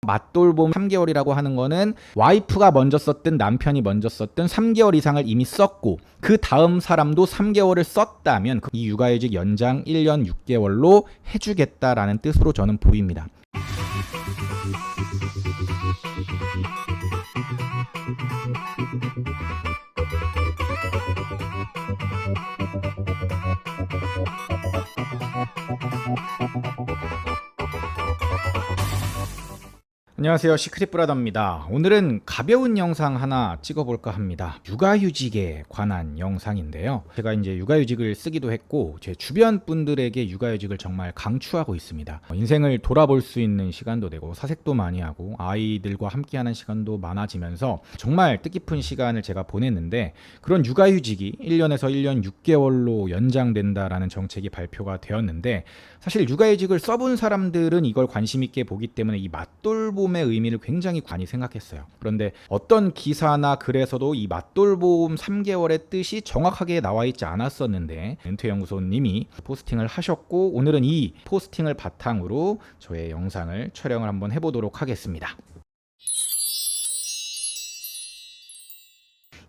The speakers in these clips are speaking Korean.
맞돌봄 3개월이라고 하는 거는 와이프가 먼저 썼든 남편이 먼저 썼든 3개월 이상을 이미 썼고 그 다음 사람도 3개월을 썼다면 이 육아휴직 연장 1년 6개월로 해주겠다라는 뜻으로 저는 보입니다. 안녕하세요, 시크릿브라더입니다. 오늘은 가벼운 영상 하나 찍어볼까 합니다. 육아휴직에 관한 영상인데요. 제가 이제 육아휴직을 쓰기도 했고 제 주변 분들에게 육아휴직을 정말 강추하고 있습니다. 인생을 돌아볼 수 있는 시간도 되고 사색도 많이 하고 아이들과 함께하는 시간도 많아지면서 정말 뜻깊은 시간을 제가 보냈는데, 그런 육아휴직이 1년에서 1년 6개월로 연장된다라는 정책이 발표가 되었는데, 사실 육아휴직을 써본 사람들은 이걸 관심 있게 보기 때문에 이 맞돌봄의 의미를 굉장히 많이 생각했어요. 그런데 어떤 기사나 글에서도 이 맞돌봄 3개월의 뜻이 정확하게 나와 있지 않았었는데 은퇴연구소님이 포스팅을 하셨고, 오늘은 이 포스팅을 바탕으로 저의 영상을 촬영을 한번 해보도록 하겠습니다.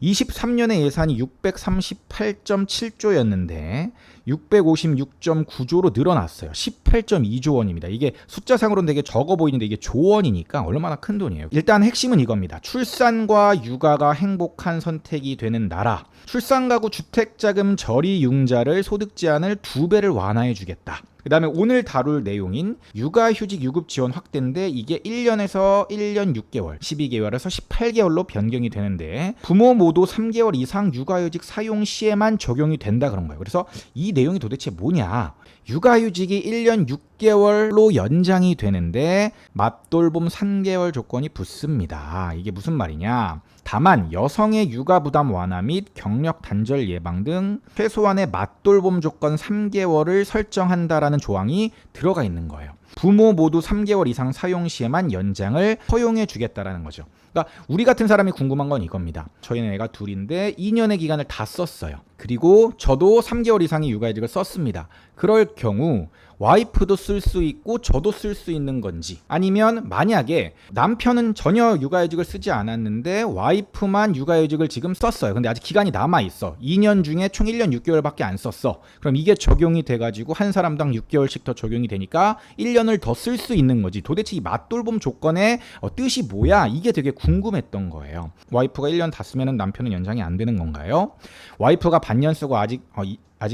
23년에 예산이 638.7조였는데 656.9조로 늘어났어요. 18.2조 원입니다. 이게 숫자상으로는 되게 적어 보이는데 이게 조원이니까 얼마나 큰 돈이에요. 일단 핵심은 이겁니다. 출산과 육아가 행복한 선택이 되는 나라. 출산가구 주택자금 절이융자를 소득 제한을 2배를 완화해 주겠다. 그 다음에 오늘 다룰 내용인 육아휴직 유급 지원 확대인데 이게 1년에서 1년 6개월, 12개월에서 18개월로 변경이 되는데 부모 모두 3개월 이상 육아휴직 사용 시에만 적용이 된다 그런 거예요. 그래서 이 내용이 도대체 뭐냐? 육아휴직이 1년 6개월로 연장이 되는데 맞돌봄 3개월 조건이 붙습니다. 이게 무슨 말이냐? 다만 여성의 육아 부담 완화 및 경력 단절 예방 등 최소한의 맞돌봄 조건 3개월을 설정한다라는 조항이 들어가 있는 거예요. 부모 모두 3개월 이상 사용 시에만 연장을 허용해 주겠다라는 거죠. 그러니까 우리 같은 사람이 궁금한 건 이겁니다. 저희는 애가 둘인데 2년의 기간을 다 썼어요. 그리고 저도 3개월 이상의 육아휴직을 썼습니다. 그럴 경우 와이프도 쓸 수 있고 저도 쓸 수 있는 건지, 아니면 만약에 남편은 전혀 육아휴직을 쓰지 않았는데 와이프만 육아휴직을 지금 썼어요. 근데 아직 기간이 남아있어. 2년 중에 총 1년 6개월밖에 안 썼어. 그럼 이게 적용이 돼가지고 한 사람당 6개월씩 더 적용이 되니까 1년을 더 쓸 수 있는 거지. 도대체 이 맞돌봄 조건의 뜻이 뭐야? 이게 되게 궁금했던 거예요. 와이프가 1년 다 쓰면 남편은 연장이 안 되는 건가요? 와이프가 반년 쓰고 아직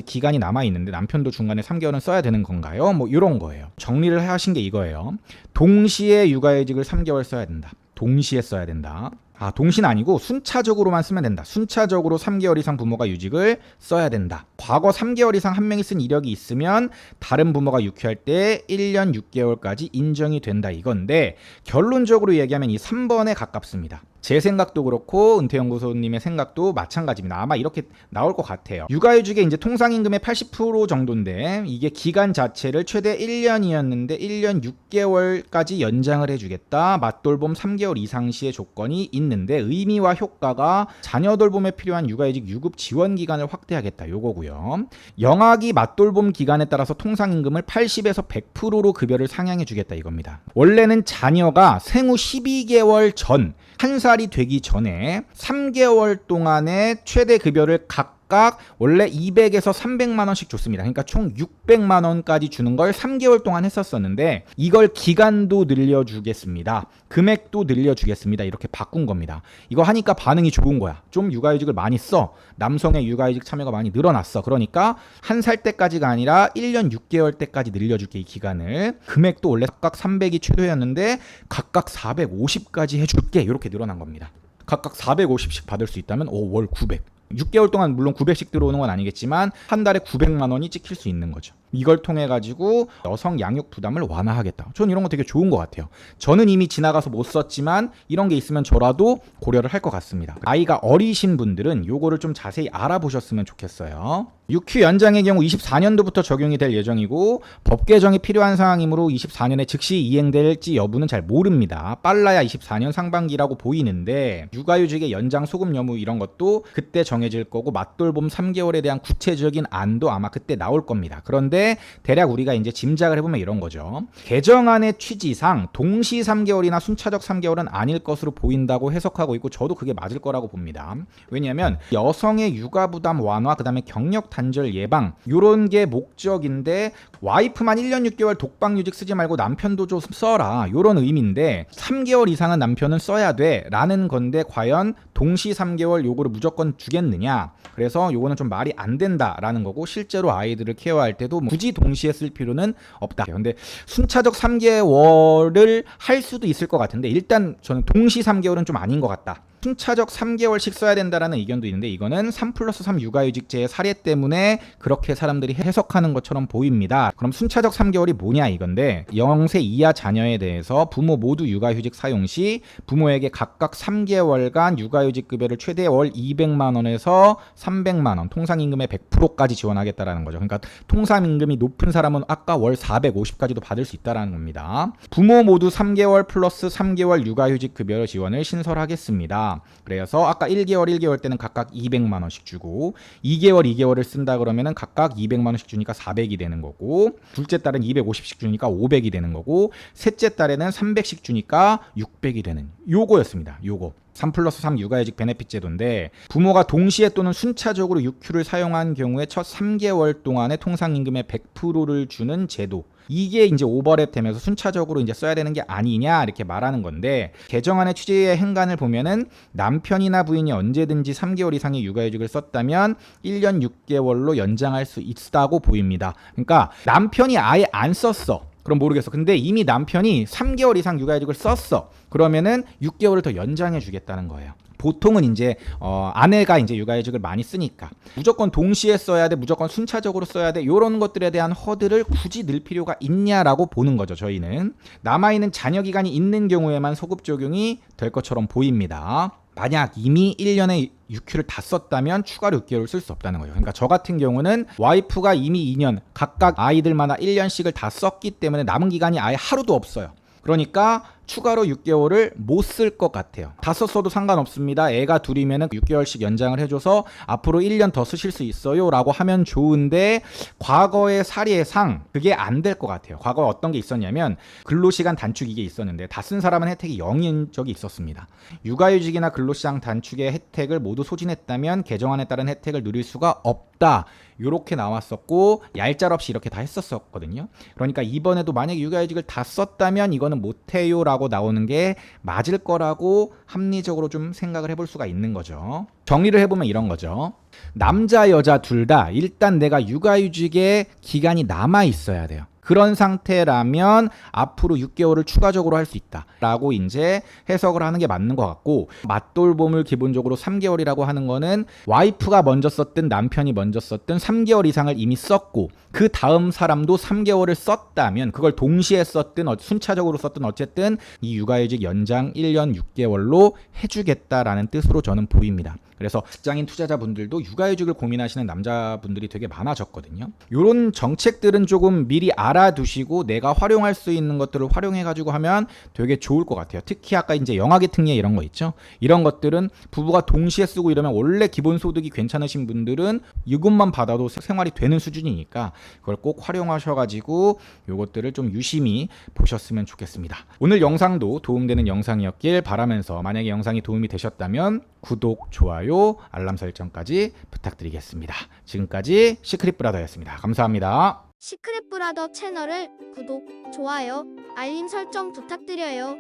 기간이 남아있는데 남편도 중간에 3개월은 써야 되는 건가요? 뭐 이런 거예요. 정리를 하신 게 이거예요. 동시에 육아휴직을 3개월 써야 된다. 동시에 써야 된다. 동시는 아니고 순차적으로만 쓰면 된다. 순차적으로 3개월 이상 부모가 휴직을 써야 된다. 과거 3개월 이상 한 명이 쓴 이력이 있으면 다른 부모가 유퀴할 때 1년 6개월까지 인정이 된다 이건데, 결론적으로 얘기하면 이 3번에 가깝습니다. 제 생각도 그렇고 은퇴연구소님의 생각도 마찬가지입니다. 아마 이렇게 나올 것 같아요. 육아휴직의 이제 통상임금의 80% 정도인데 이게 기간 자체를 최대 1년이었는데 1년 6개월까지 연장을 해주겠다. 맞돌봄 3개월 이상 시의 조건이 있는데 의미와 효과가 자녀 돌봄에 필요한 육아휴직 유급 지원 기간을 확대하겠다 요거고요. 영아기 맞돌봄 기간에 따라서 통상임금을 80에서 100%로 급여를 상향해 주겠다 이겁니다. 원래는 자녀가 생후 12개월 전, 1살이 되기 전에 3개월 동안의 최대 급여를 각각 원래 200에서 300만 원씩 줬습니다. 그러니까 총 600만 원까지 주는 걸 3개월 동안 했었었는데 이걸 기간도 늘려주겠습니다. 금액도 늘려주겠습니다. 이렇게 바꾼 겁니다. 이거 하니까 반응이 좋은 거야. 좀 육아휴직을 많이 써. 남성의 육아휴직 참여가 많이 늘어났어. 그러니까 1살 때까지가 아니라 1년 6개월 때까지 늘려줄게 이 기간을. 금액도 원래 각각 300이 최대였는데 각각 450까지 해줄게. 이렇게 늘어난 겁니다. 각각 450씩 받을 수 있다면 월 900. 6개월 동안 물론 900씩 들어오는 건 아니겠지만 한 달에 900만 원이 찍힐 수 있는 거죠. 이걸 통해 가지고 여성 양육 부담을 완화하겠다. 저는 이런 거 되게 좋은 것 같아요. 저는 이미 지나가서 못 썼지만 이런 게 있으면 저라도 고려를 할 것 같습니다. 아이가 어리신 분들은 요거를 좀 자세히 알아보셨으면 좋겠어요. 육휴 연장의 경우 24년도부터 적용이 될 예정이고 법 개정이 필요한 상황이므로 24년에 즉시 이행될지 여부는 잘 모릅니다. 빨라야 24년 상반기라고 보이는데 육아휴직의 연장 소급 여부 이런 것도 그때 정해질 거고 맞돌봄 3개월에 대한 구체적인 안도 아마 그때 나올 겁니다. 그런데 근데 대략 우리가 이제 짐작을 해보면 이런 거죠. 개정안의 취지상 동시 3개월이나 순차적 3개월은 아닐 것으로 보인다고 해석하고 있고 저도 그게 맞을 거라고 봅니다. 왜냐하면 여성의 육아 부담 완화, 그 다음에 경력 단절 예방 이런 게 목적인데 와이프만 1년 6개월 독박유직 쓰지 말고 남편도 좀 써라 이런 의미인데 3개월 이상은 남편은 써야 돼 라는 건데 과연 동시 3개월 요거를 무조건 주겠느냐. 그래서 요거는 좀 말이 안 된다라는 거고 실제로 아이들을 케어할 때도 굳이 동시에 쓸 필요는 없다. 근데 순차적 3개월을 할 수도 있을 것 같은데 일단 저는 동시 3개월은 좀 아닌 것 같다. 순차적 3개월씩 써야 된다라는 의견도 있는데 이거는 3+3 육아휴직제의 사례 때문에 그렇게 사람들이 해석하는 것처럼 보입니다. 그럼 순차적 3개월이 뭐냐 이건데 0세 이하 자녀에 대해서 부모 모두 육아휴직 사용 시 부모에게 각각 3개월간 육아휴직 급여를 최대 월 200만 원에서 300만 원, 통상임금의 100%까지 지원하겠다라는 거죠. 그러니까 통상임금이 높은 사람은 아까 월 450까지도 받을 수 있다라는 겁니다. 부모 모두 3개월 플러스 3개월 육아휴직 급여 지원을 신설하겠습니다. 그래서 아까 1개월 때는 각각 200만 원씩 주고 2개월을 쓴다 그러면은 각각 200만 원씩 주니까 400이 되는 거고 둘째 딸은 250씩 주니까 500이 되는 거고 셋째 딸에는 300씩 주니까 600이 되는 요거였습니다. 요거 3+3 육아휴직 베네핏 제도인데 부모가 동시에 또는 순차적으로 육휴를 사용한 경우에 첫 3개월 동안의 통상임금의 100%를 주는 제도. 이게 이제 오버랩 되면서 순차적으로 이제 써야 되는 게 아니냐 이렇게 말하는 건데 개정안의 취지의 행간을 보면은 남편이나 부인이 언제든지 3개월 이상의 육아휴직을 썼다면 1년 6개월로 연장할 수 있다고 보입니다. 그러니까 남편이 아예 안 썼어. 그럼 모르겠어. 근데 이미 남편이 3개월 이상 육아휴직을 썼어. 그러면은 6개월을 더 연장해 주겠다는 거예요. 보통은 이제 아내가 이제 육아휴직을 많이 쓰니까 무조건 동시에 써야 돼, 무조건 순차적으로 써야 돼 이런 것들에 대한 허들을 굳이 늘 필요가 있냐라고 보는 거죠. 저희는 남아있는 자녀 기간이 있는 경우에만 소급 적용이 될 것처럼 보입니다. 만약 이미 1년에 육휴를 다 썼다면 추가로 6개월을 쓸 수 없다는 거예요. 그러니까 저 같은 경우는 와이프가 이미 2년 각각 아이들마다 1년씩을 다 썼기 때문에 남은 기간이 아예 하루도 없어요. 그러니까 추가로 6개월을 못 쓸 것 같아요. 다 썼어도 상관없습니다. 애가 둘이면 6개월씩 연장을 해줘서 앞으로 1년 더 쓰실 수 있어요 라고 하면 좋은데 과거의 사례상 그게 안 될 것 같아요. 과거에 어떤 게 있었냐면 근로시간 단축 이게 있었는데 다 쓴 사람은 혜택이 0인 적이 있었습니다. 육아휴직이나 근로시간 단축의 혜택을 모두 소진했다면 개정안에 따른 혜택을 누릴 수가 없다. 요렇게 나왔었고 얄짤없이 이렇게 다 했었거든요. 그러니까 이번에도 만약에 육아휴직을 다 썼다면 이거는 못해요 라고 나오는 게 맞을 거라고 합리적으로 좀 생각을 해볼 수가 있는 거죠. 정리를 해보면 이런 거죠. 남자 여자 둘 다 일단 내가 육아휴직의 기간이 남아 있어야 돼요. 그런 상태라면 앞으로 6개월을 추가적으로 할 수 있다라고 이제 해석을 하는 게 맞는 것 같고 맞돌봄을 기본적으로 3개월이라고 하는 거는 와이프가 먼저 썼든 남편이 먼저 썼든 3개월 이상을 이미 썼고 그 다음 사람도 3개월을 썼다면 그걸 동시에 썼든 순차적으로 썼든 어쨌든 이 육아휴직 연장 1년 6개월로 해주겠다라는 뜻으로 저는 보입니다. 그래서 직장인 투자자분들도 육아휴직을 고민하시는 남자분들이 되게 많아졌거든요. 이런 정책들은 조금 미리 알아두시고 내가 활용할 수 있는 것들을 활용해가지고 하면 되게 좋을 것 같아요. 특히 아까 이제 영아기 특례 이런 거 있죠. 이런 것들은 부부가 동시에 쓰고 이러면 원래 기본소득이 괜찮으신 분들은 이것만 받아도 생활이 되는 수준이니까 그걸 꼭 활용하셔가지고 이것들을 좀 유심히 보셨으면 좋겠습니다. 오늘 영상도 도움되는 영상이었길 바라면서 만약에 영상이 도움이 되셨다면 구독, 좋아요, 알람 설정까지 부탁드리겠습니다. 지금까지 시크릿브라더였습니다. 감사합니다. 시크릿브라더 채널을 구독, 좋아요, 알림 설정 부탁드려요.